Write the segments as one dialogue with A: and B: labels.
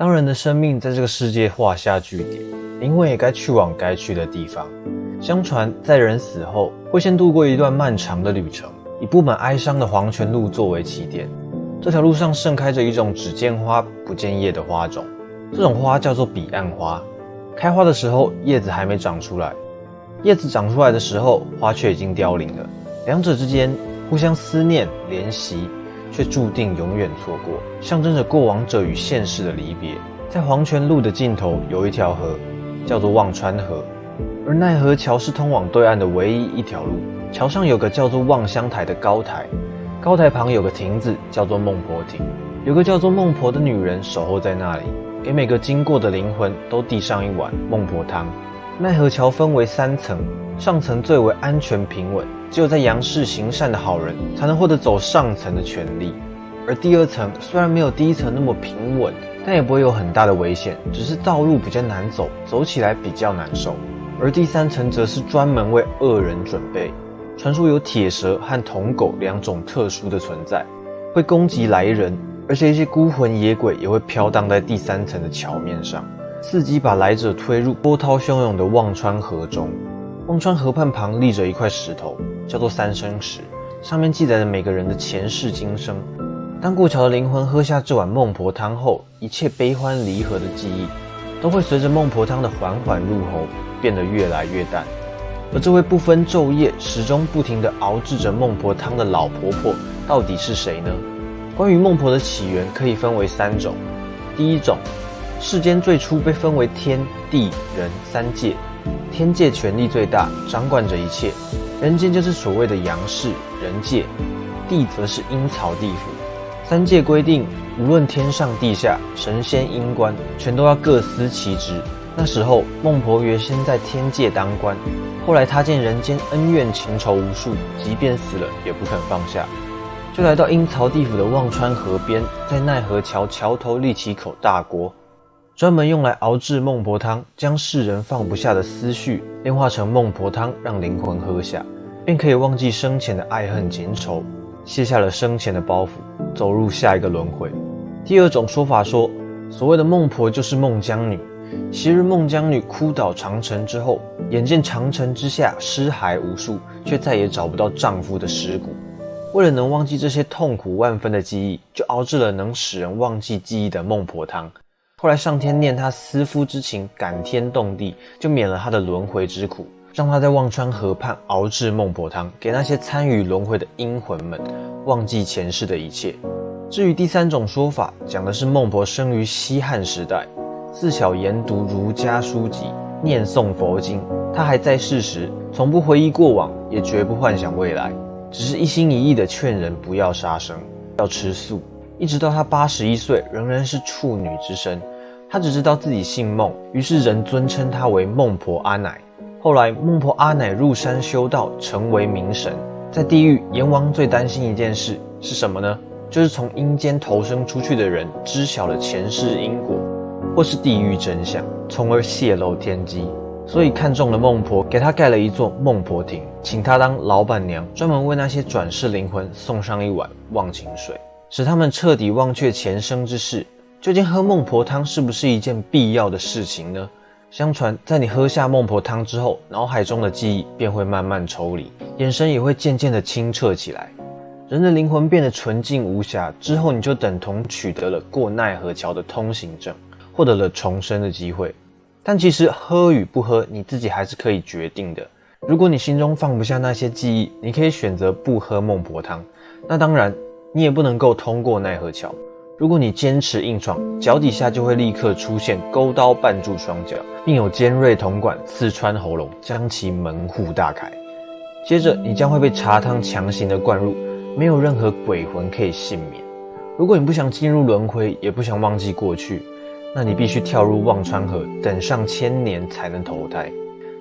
A: 当人的生命在这个世界画下句点，灵魂也该去往该去的地方。相传，在人死后，会先度过一段漫长的旅程，以布满哀伤的黄泉路作为起点。这条路上盛开着一种只见花不见叶的花种，这种花叫做彼岸花。开花的时候，叶子还没长出来；叶子长出来的时候，花却已经凋零了。两者之间互相思念、怜惜，却注定永远错过，象征着过往者与现世的离别。在黄泉路的尽头有一条河，叫做忘川河，而奈何桥是通往对岸的唯一一条路。桥上有个叫做望乡台的高台，高台旁有个亭子，叫做孟婆亭。有个叫做孟婆的女人守候在那里，给每个经过的灵魂都递上一碗孟婆汤。奈何桥分为3层，上层最为安全平稳，只有在阳世行善的好人才能获得走上层的权利。而第2层虽然没有第1层那么平稳，但也不会有很大的危险，只是道路比较难走，走起来比较难受。而第3层则是专门为恶人准备，传说有铁蛇和铜狗2种特殊的存在，会攻击来人，而且一些孤魂野鬼也会飘荡在第3层的桥面上，伺机把来者推入波涛汹涌的忘川河中。忘川河畔旁立着一块石头，叫做3生石，上面记载着每个人的前世今生。当过桥的灵魂喝下这碗孟婆汤后，一切悲欢离合的记忆都会随着孟婆汤的缓缓入喉变得越来越淡。而这位不分昼夜始终不停地熬制着孟婆汤的老婆婆到底是谁呢？关于孟婆的起源可以分为3种。第一种，世间最初被分为天、地、人3界，天界权力最大，掌管着一切，人间就是所谓的阳世人界，地则是阴曹地府。3界规定，无论天上地下，神仙阴官，全都要各司其职。那时候，孟婆原先在天界当官，后来她见人间恩怨情仇无数，即便死了也不肯放下，就来到阴曹地府的忘川河边，在奈何桥桥头立起一口大锅，专门用来熬制孟婆汤，将世人放不下的思绪炼化成孟婆汤，让灵魂喝下，便可以忘记生前的爱恨情仇，卸下了生前的包袱，走入下一个轮回。第2种说法说，所谓的孟婆就是孟姜女。昔日孟姜女哭倒长城之后，眼见长城之下尸骸无数，却再也找不到丈夫的尸骨。为了能忘记这些痛苦万分的记忆，就熬制了能使人忘记记忆的孟婆汤。后来上天念她思夫之情，感天动地，就免了她的轮回之苦，让她在忘川河畔熬制孟婆汤，给那些参与轮回的阴魂们忘记前世的一切。至于第3种说法，讲的是孟婆生于西汉时代，自小研读儒家书籍，念诵佛经。她还在世时，从不回忆过往，也绝不幻想未来，只是一心一意地劝人不要杀生，要吃素。一直到她81岁，仍然是处女之身。她只知道自己姓孟，于是人尊称她为孟婆阿乃。后来孟婆阿乃入山修道，成为明神。在地狱，阎王最担心一件事是什么呢？就是从阴间投生出去的人知晓了前世因果，或是地狱真相，从而泄露天机。所以看中了孟婆，给她盖了一座孟婆亭，请她当老板娘，专门为那些转世灵魂送上一碗忘情水，使他们彻底忘却前生之事。究竟喝孟婆汤是不是一件必要的事情呢？相传，在你喝下孟婆汤之后，脑海中的记忆便会慢慢抽离，眼神也会渐渐的清澈起来。人的灵魂变得纯净无瑕之后，你就等同取得了过奈何桥的通行证，获得了重生的机会。但其实喝与不喝，你自己还是可以决定的。如果你心中放不下那些记忆，你可以选择不喝孟婆汤。那当然，你也不能够通过奈何桥。如果你坚持硬闯，脚底下就会立刻出现钩刀绊住双脚，并有尖锐铜管刺穿喉咙，将其门户大开。接着你将会被茶汤强行的灌入，没有任何鬼魂可以幸免。如果你不想进入轮回，也不想忘记过去，那你必须跳入忘川河，等上1000年才能投胎。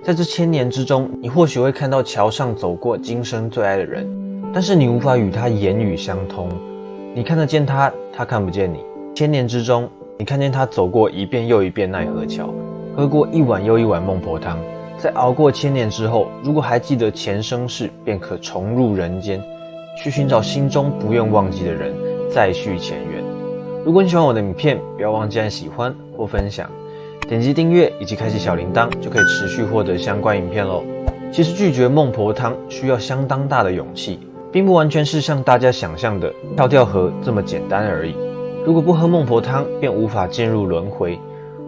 A: 在这1000年之中，你或许会看到桥上走过今生最爱的人，但是你无法与他言语相通。你看得见他，他看不见你。1000年之中，你看见他走过一遍又一遍奈何桥，喝过一碗又一碗孟婆汤。在熬过1000年之后，如果还记得前生事，便可重入人间，去寻找心中不愿忘记的人，再续前缘。如果你喜欢我的影片，不要忘记按喜欢或分享，点击订阅以及开启小铃铛，就可以持续获得相关影片咯。其实拒绝孟婆汤需要相当大的勇气，并不完全是像大家想象的跳河这么简单而已。如果不喝孟婆汤，便无法进入轮回，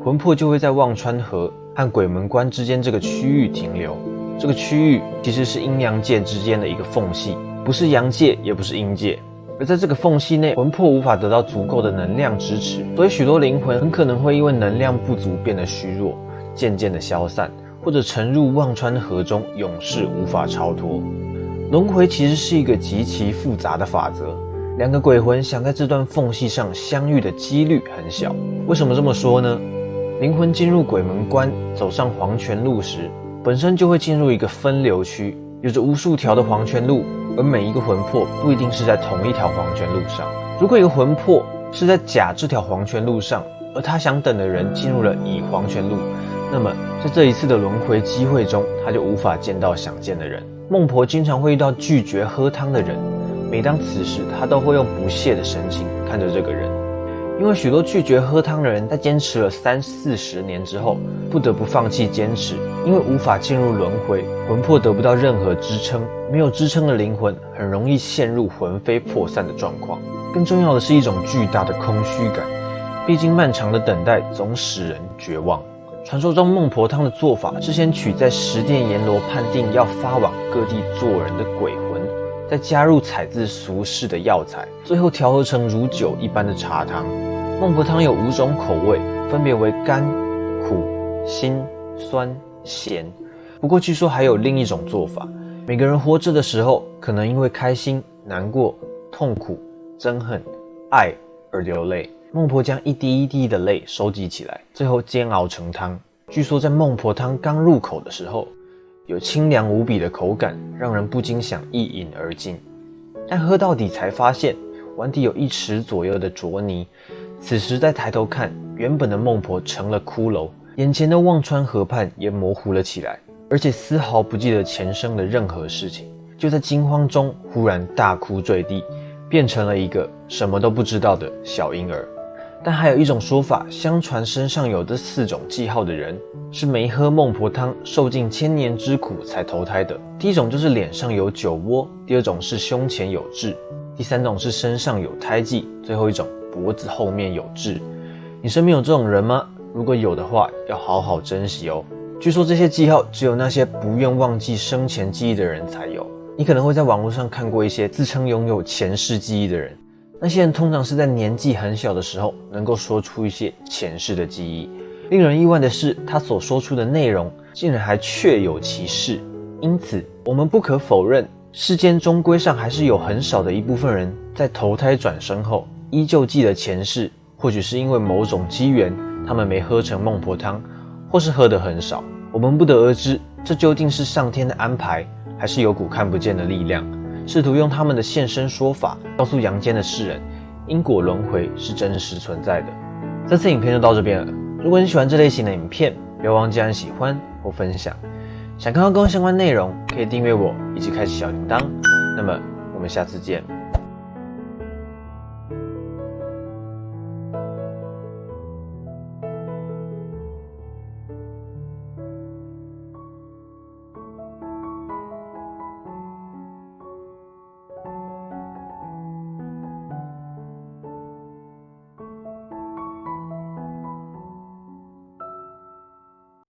A: 魂魄就会在忘川河和鬼门关之间这个区域停留。这个区域其实是阴阳界之间的一个缝隙，不是阳界，也不是阴界。而在这个缝隙内，魂魄无法得到足够的能量支持，所以许多灵魂很可能会因为能量不足变得虚弱，渐渐的消散，或者沉入忘川河中，永世无法超脱。轮回其实是一个极其复杂的法则，两个鬼魂想在这段缝隙上相遇的几率很小。为什么这么说呢？灵魂进入鬼门关，走上黄泉路时，本身就会进入一个分流区，有着无数条的黄泉路，而每一个魂魄不一定是在同一条黄泉路上。如果一个魂魄是在甲这条黄泉路上，而他想等的人进入了乙黄泉路，那么在这一次的轮回机会中，他就无法见到想见的人。孟婆经常会遇到拒绝喝汤的人，每当此时，他都会用不屑的神情看着这个人。因为许多拒绝喝汤的人在坚持了30-40年之后，不得不放弃坚持，因为无法进入轮回，魂魄得不到任何支撑，没有支撑的灵魂很容易陷入魂飞魄散的状况。更重要的是一种巨大的空虚感，毕竟漫长的等待总使人绝望。传说中孟婆汤的做法是先取在十殿阎罗判定要发往各地做人的鬼魂，再加入采自俗世的药材，最后调和成如酒一般的茶汤。孟婆汤有5种口味，分别为甘、苦、辛、酸、咸。不过据说还有另一种做法，每个人活着的时候，可能因为开心、难过、痛苦、憎恨、爱而流泪。孟婆将一滴一滴的泪收集起来，最后煎熬成汤。据说在孟婆汤刚入口的时候，有清凉无比的口感，让人不禁想一饮而尽。但喝到底才发现，碗底有1尺左右的浊泥。此时再抬头看，原本的孟婆成了骷髅，眼前的忘川河畔也模糊了起来，而且丝毫不记得前生的任何事情。就在惊慌中，忽然大哭坠地，变成了一个什么都不知道的小婴儿。但还有一种说法，相传身上有这4种记号的人，是没喝孟婆汤，受尽千年之苦才投胎的。第一种就是脸上有酒窝，第二种是胸前有痣，第3种是身上有胎记，最后一种脖子后面有痣。你身边有这种人吗？如果有的话，要好好珍惜哦。据说这些记号只有那些不愿忘记生前记忆的人才有。你可能会在网络上看过一些自称拥有前世记忆的人，那些人通常是在年纪很小的时候能够说出一些前世的记忆。令人意外的是，他所说出的内容竟然还确有其事。因此我们不可否认，世间终归上还是有很少的一部分人在投胎转生后依旧记得前世，或许是因为某种机缘，他们没喝成孟婆汤，或是喝得很少。我们不得而知，这究竟是上天的安排，还是有股看不见的力量，试图用他们的现身说法告诉阳间的世人，因果轮回是真实存在的。这次影片就到这边了。如果你喜欢这类型的影片，不要忘记按喜欢或分享。想看到更多相关内容，可以订阅我以及开启小铃铛。那么我们下次见。